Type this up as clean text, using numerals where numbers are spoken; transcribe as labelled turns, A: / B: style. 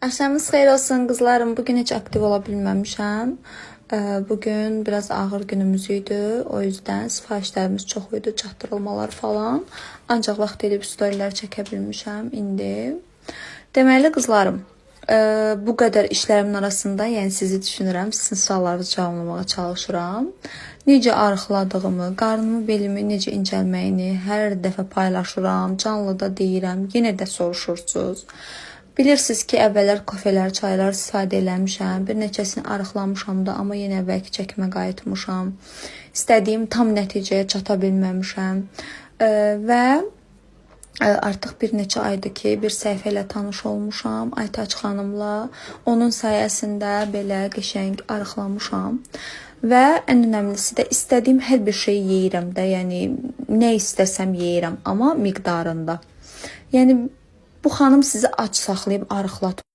A: Axşamınız xeyir olsun qızlarım. Bugün heç aktiv ola bilməmişəm. Bugün biraz ağır günümüz idi. O yüzden sifarişlərimiz çox idi, çatdırılmalar falan. Ancaq vaxt edib storylər çəkə bilmişəm indi. Deməli qızlarım, bu qədər işlərimin arasında, yəni sizi düşünürəm, sizin suallarınızı cavablamaya çalışıram. Necə arıqladığımı, qarnımı, belimi necə incəlməyini hər dəfə paylaşıram, canlıda deyirəm, yenə də soruşursunuz. Bilirsiniz ki, əvvəllər kafelər, çaylar istifadə eləmişəm. Bir neçəsini arıqlamışam da, amma yenə əvvəlki çəkimə qayıtmışam. İstədiyim tam nəticəyə çata bilməmişəm. Və artıq bir neçə aydır ki, bir səhifə ilə tanış olmuşam, Aytaç xanımla. Onun sayəsində belə qəşəng arıqlamışam. Və ən önəmlisi də istədiyim hər bir şeyi yeyirəm də, yəni nə istəsəm yeyirəm, amma miqdarında. Yəni bu xanım sizi aç saxlayıb arıqlatmır.